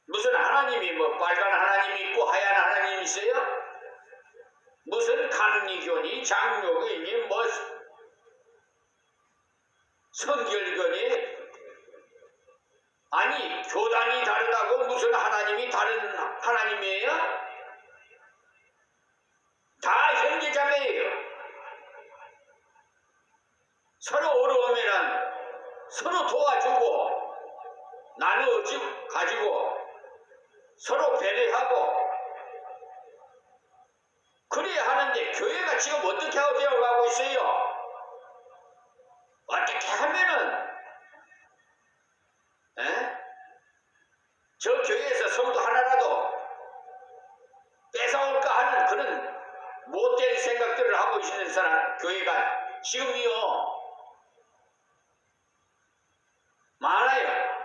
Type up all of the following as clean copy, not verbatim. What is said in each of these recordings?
무슨 하나님이 뭐 빨간 하나님이 있고 하얀 하나님이 있어요? 무슨 감리교니 장로교니 뭐 성결교니 아니 교단이 다르다고 무슨 하나님이 다른 하나님이에요? 다 형제자매예요. 서로 어려우면 서로 도와주고 나누어지고 가지고 서로 배려하고 그래야 하는데 교회가 지금 어떻게 하고 되어가고 있어요? 어떻게 하면은 저 교회에서 성도 하나라도 뺏어올까 하는 그런 못된 생각들을 하고 있는 사람 교회가 지금이요 많아요.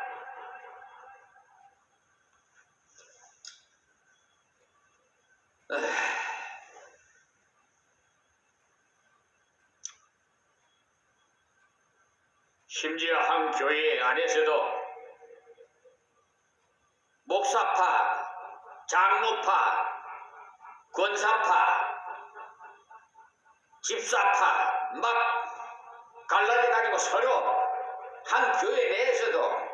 심지어 한 교회 안에서도 목사파, 장로파, 권사파, 집사파 막 갈라져가지고 서로 한 교회 내에서도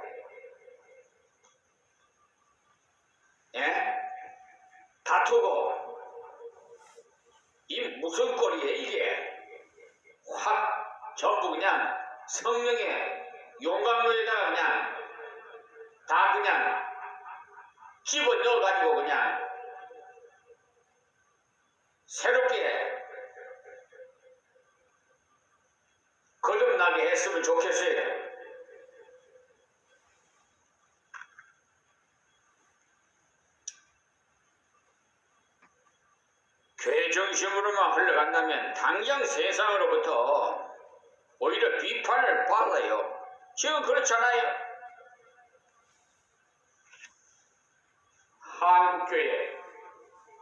다투고 이 무슨 꼴이에요 이게? 확 전부 그냥 성령의 용광로에다가 그냥 다 그냥 집어 넣어가지고 그냥 새롭게 거듭나게 했으면 좋겠어요. 교회 중심으로만 흘러간다면 당장 세상으로부터 오히려 비판을 받아요. 지금 그렇잖아요. 한국교회,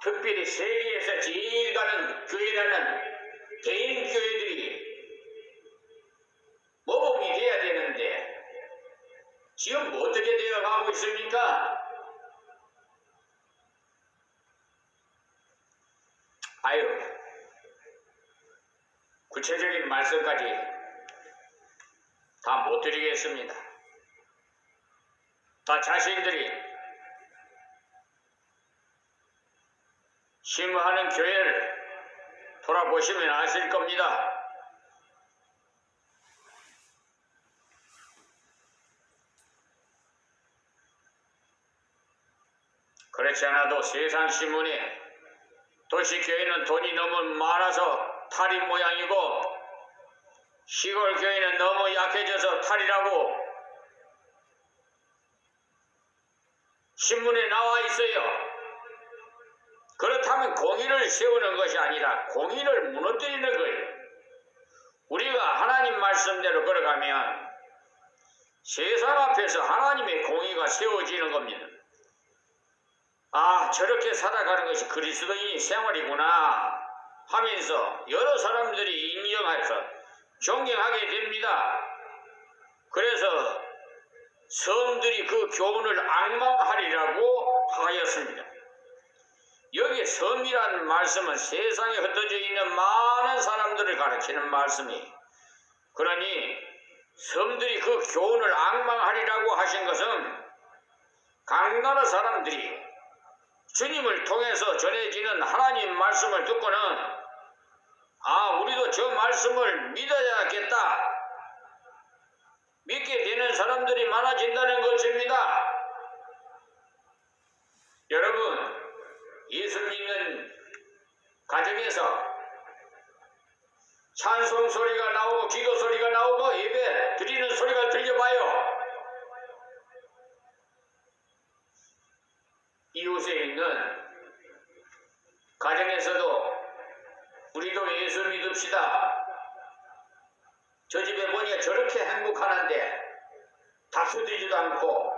특별히 세계에서 제일 가는 교회라는 개인교회들이 모범이 돼야 되는데 지금 어떻게 되어가고 있습니까? 아유, 구체적인 말씀까지 다 못 드리겠습니다. 다 자신들이 심화하는 교회를 돌아보시면 아실 겁니다. 그렇지 않아도 세상 신문에 도시교회는 돈이 너무 많아서 탈인 모양이고 시골 교회는 너무 약해져서 탈이라고 신문에 나와 있어요. 그렇다면 공의를 세우는 것이 아니라 공의를 무너뜨리는 거예요. 우리가 하나님 말씀대로 걸어가면 세상 앞에서 하나님의 공의가 세워지는 겁니다. 아, 저렇게 살아가는 것이 그리스도인의 생활이구나 하면서 여러 사람들이 인정해서 존경하게 됩니다. 그래서 성들이 그 교훈을 앙망하리라고 하였습니다. 여기 섬이라는 말씀은 세상에 흩어져 있는 많은 사람들을 가르치는 말씀이, 그러니 섬들이 그 교훈을 앙망하리라고 하신 것은 각 나라 사람들이 주님을 통해서 전해지는 하나님 말씀을 듣고는 아, 우리도 저 말씀을 믿어야겠다, 믿게 되는 사람들이 많아진다는 것입니다. 여러분, 예수 믿는 가정에서 찬송 소리가 나오고 기도 소리가 나오고 예배 드리는 소리가 들려봐요. 이웃에 있는 가정에서도 우리도 예수 믿읍시다. 저 집에 보니까 저렇게 행복하는데 다투지도 않고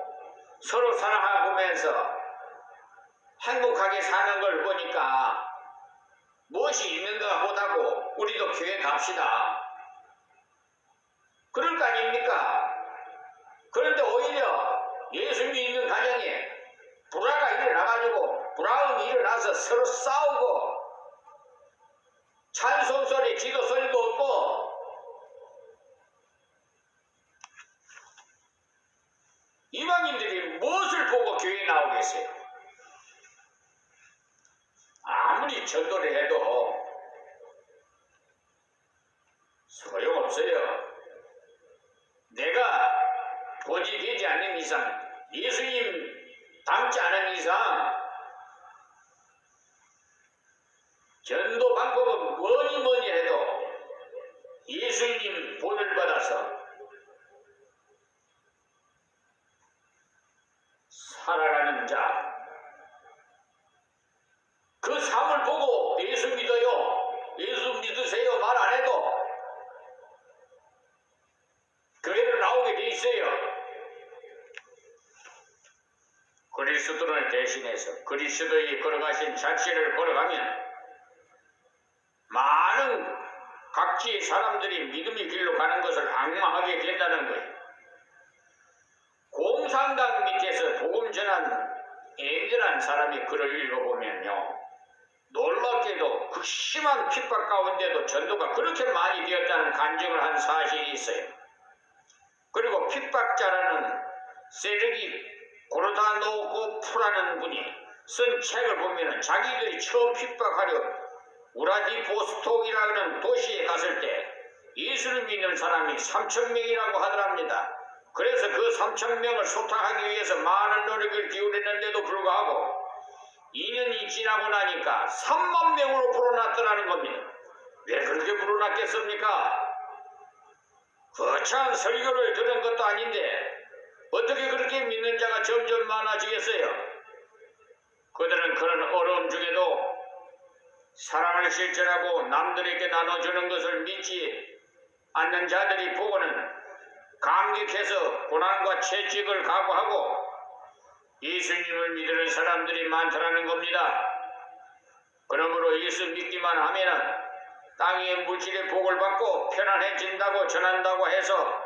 서로 사랑하면서 행복하게 사는 걸 보니까 무엇이 있는가 보다고 우리도 교회 갑시다. 그럴 거 아닙니까? 그런데 오히려 예수 믿는 가정에 가서 서로 싸우고 찬송소리 기도소리도 없고 이방인들이 무엇을 보고 교회에 나오겠어요? 아무리 전도를 해도 소용없어요. 내가 본이 되지 않는 이상, 예수님 닮지 않은 이상 전도 방법은 뭐니 해도 예수님 본을 받아서 살아가는 자, 그 삶을 보고 예수 믿어요, 예수 믿으세요 말 안 해도 교회로 나오게 돼 있어요. 그리스도를 대신해서 그리스도의 걸어가신 자체를 걸어가면 많은 각지의 사람들이 믿음의 길로 가는 것을 악마하게 된다는 거예요. 공산당 밑에서 복음 전한 앵gel한 사람이 글을 읽어보면요, 놀랍게도 극심한 핍박 가운데도 전도가 그렇게 많이 되었다는 간증을 한 사실이 있어요. 그리고 핍박자라는 세력이 고르다노고 프라는 분이 쓴 책을 보면 자기들이 처음 핍박하려 우라디보스톡이라는 도시에 갔을 때 예수를 믿는 사람이 3,000명이라고 하더랍니다. 그래서 그 3,000명을 소탕하기 위해서 많은 노력을 기울였는데도 불구하고 2년이 지나고 나니까 3만 명으로 불어났더라는 겁니다. 왜 그렇게 불어났겠습니까? 거창한 설교를 들은 것도 아닌데 어떻게 그렇게 믿는 자가 점점 많아지겠어요? 그들은 그런 어려움 중에도 사랑을 실천하고 남들에게 나눠주는 것을 믿지 않는 자들이 보고는 감격해서 고난과 채찍을 각오하고 예수님을 믿는 사람들이 많다라는 겁니다. 그러므로 예수 믿기만 하면은 땅의 물질의 복을 받고 편안해진다고 전한다고 해서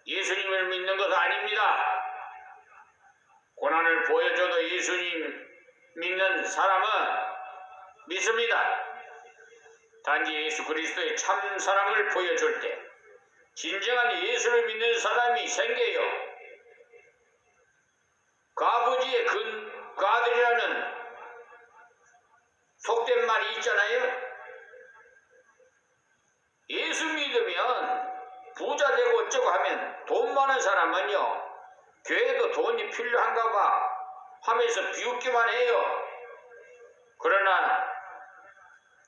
예수님을 믿는 것은 아닙니다. 고난을 보여줘도 예수님 믿는 사람은 믿습니다. 단지 예수 그리스도의 참 사랑을 보여줄 때 진정한 예수를 믿는 사람이 생겨요. 그 아버지의 그 아들이라는 속된 말이 있잖아요. 예수 믿으면 부자 되고 어쩌고 하면 돈 많은 사람은요, 교회도 돈이 필요한가 봐 하면서 비웃기만 해요. 그러나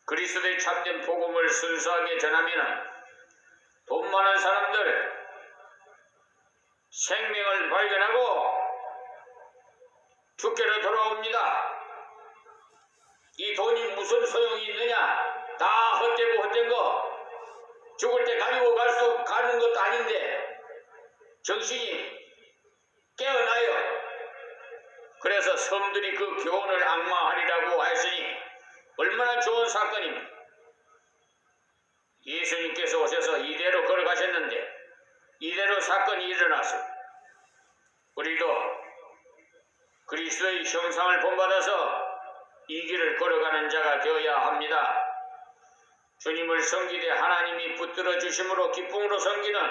그리스도의 참된 복음을 순수하게 전하면 돈 많은 사람들 생명을 발견하고 죽게로 돌아옵니다. 이 돈이 무슨 소용이 있느냐? 다 헛되고 헛된 거 죽을 때 가지고 가는 것도 아닌데 정신이 깨어나요. 그래서 섬들이 그 교훈을 악마하리라고 하였으니 얼마나 좋은 사건입니다. 예수님께서 오셔서 이대로 걸어가셨는데 이대로 사건이 일어났어요. 우리도 그리스도의 형상을 본받아서 이 길을 걸어가는 자가 되어야 합니다. 주님을 섬기되 하나님이 붙들어 주심으로 기쁨으로 섬기는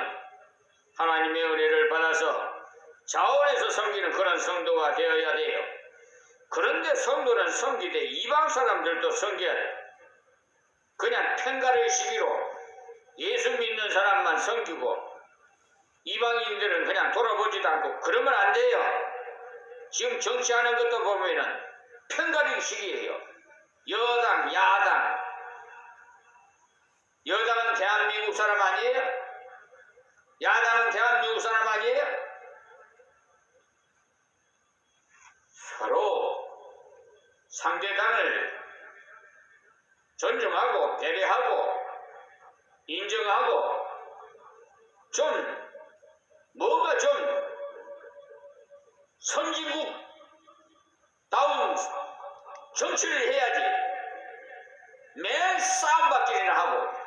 하나님의 은혜를 받아서 자원해서 섬기는 그런 성도가 되어야 돼요. 그런데 성도는 섬기되 이방 사람들도 섬겨야 돼요. 그냥 펜가를 시기로 예수 믿는 사람만 섬기고 이방인들은 그냥 돌아보지도 않고 그러면 안 돼요. 지금 정치하는 것도 보면은 편가르기 식이에요. 여당, 야당. 여당은 대한민국 사람 아니에요? 야당은 대한민국 사람 아니에요? 서로 상대당을 존중하고 배려하고 인정하고 좀 뭔가 좀 선진국다운 정치를 해야지. 매일 싸움받기나 하고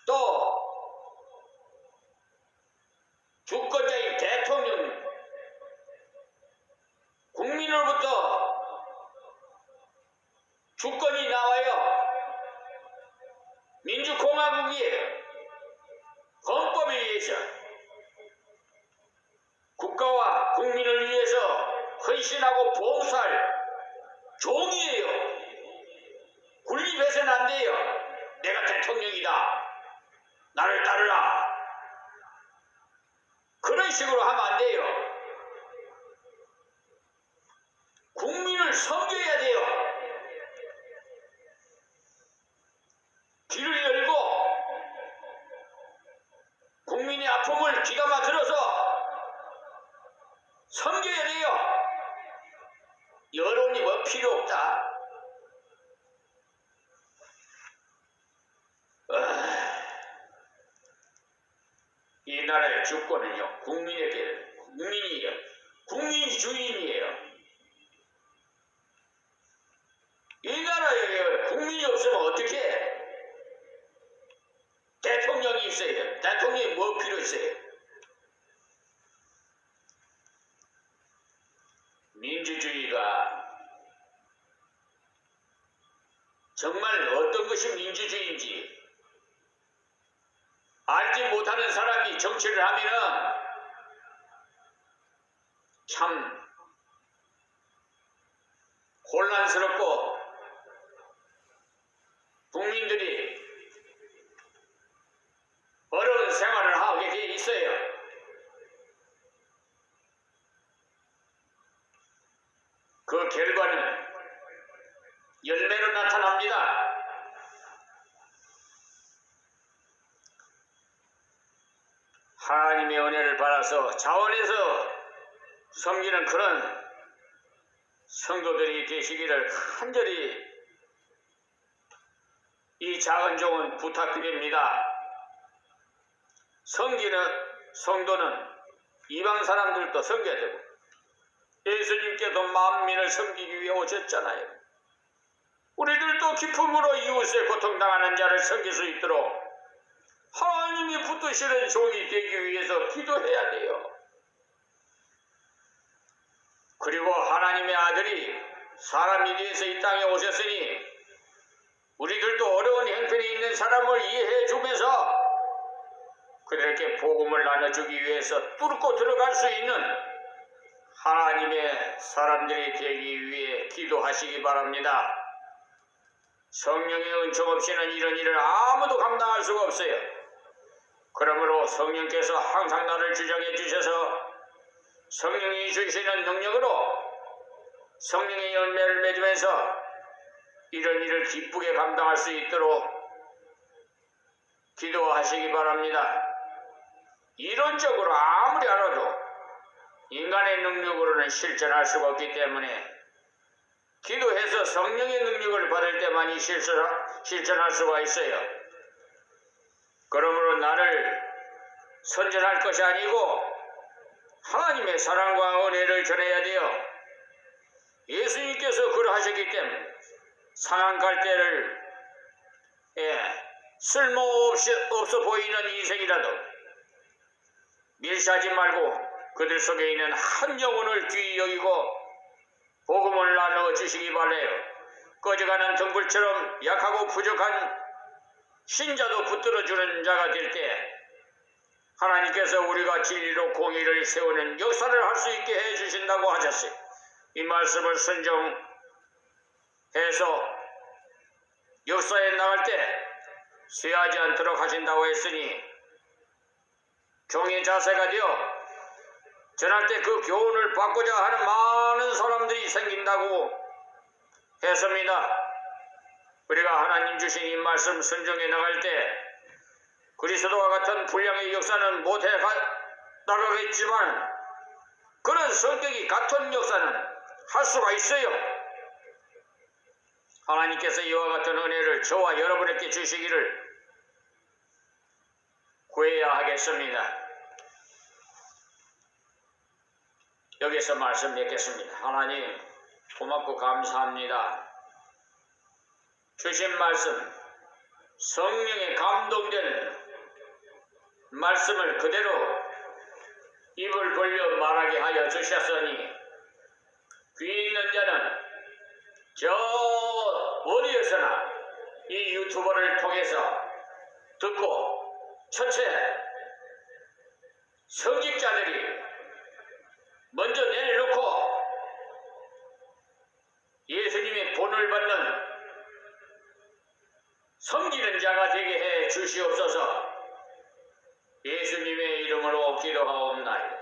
또 주권자인 대통령 국민으로부터 헌신하고 봉사할 종이에요. 군립해서는 안 돼요. 내가 대통령이다. 나를 따르라. 그런 식으로 하면 안 돼요. 국민을 섬겨야 돼요. 귀를 열고 국민의 아픔을 귀감아 들어서 섬겨야 돼요. 여론이 뭐 필요 없다. 이 나라의 주권은요, 국민이에요. 국민이 주인이에요. 이 나라에 국민이 없으면 어떻게 해? 대통령이 있어야 돼요. 대통령이 뭐 필요 있어요? 민주주의가 정말 어떤 것이 민주주의인지 알지 못하는 사람이 정치를 하면은 참 혼란스럽고 국민들이 어려운 생활을 하게 돼 있어요. 그 결과는 열매로 나타납니다. 하나님의 은혜를 받아서 자원해서 섬기는 그런 성도들이 되시기를 간절히 이 작은 종은 부탁드립니다. 섬기는 성도는 이방 사람들도 섬겨야 되고 예수님께서 만민을 섬기기 위해 오셨잖아요. 우리들도 기쁨으로 이웃에 고통당하는 자를 섬길 수 있도록 하나님이 붙드시는 종이 되기 위해서 기도해야 돼요. 그리고 하나님의 아들이 사람이 되어서 이 땅에 오셨으니 우리들도 어려운 형편에 있는 사람을 이해해 주면서 그들에게 복음을 나눠주기 위해서 뚫고 들어갈 수 있는 하나님의 사람들이 되기 위해 기도하시기 바랍니다. 성령의 은총 없이는 이런 일을 아무도 감당할 수가 없어요. 그러므로 성령께서 항상 나를 주장해 주셔서 성령이 주시는 능력으로 성령의 열매를 맺으면서 이런 일을 기쁘게 감당할 수 있도록 기도하시기 바랍니다. 이론적으로 아무리 알아도 인간의 능력으로는 실천할 수가 없기 때문에 기도해서 성령의 능력을 받을 때만이 실천할 수가 있어요. 그러므로 나를 선전할 것이 아니고 하나님의 사랑과 은혜를 전해야 돼요. 예수님께서 그러하셨기 때문에 상한 갈대를 쓸모없어 보이는 인생이라도 멸시하지 말고 그들 속에 있는 한 영혼을 귀히 여기고 복음을 나누어 주시기 바라요. 꺼져가는 등불처럼 약하고 부족한 신자도 붙들어주는 자가 될 때 하나님께서 우리가 진리로 공의를 세우는 역사를 할 수 있게 해주신다고 하셨어요. 이 말씀을 순종해서 역사에 나갈 때 쇠하지 않도록 하신다고 했으니 종의 자세가 되어 전할 때 그 교훈을 받고자 하는 많은 사람들이 생긴다고 했습니다. 우리가 하나님 주신 이 말씀 순종해 나갈 때 그리스도와 같은 분량의 역사는 못해 나가겠지만 그런 성격이 같은 역사는 할 수가 있어요. 하나님께서 이와 같은 은혜를 저와 여러분에게 주시기를 구해야 하겠습니다. 여기서 말씀 맺겠습니다. 하나님 고맙고 감사합니다. 주신 말씀 성령에 감동된 말씀을 그대로 입을 벌려 말하게 하여 주셨으니 귀 있는 자는 저 어디에서나 이 유튜버를 통해서 듣고 첫째 성직자들이 먼저 내려놓고 자가 되게 해 주시옵소서. 예수님의 이름으로 기도하옵나이다.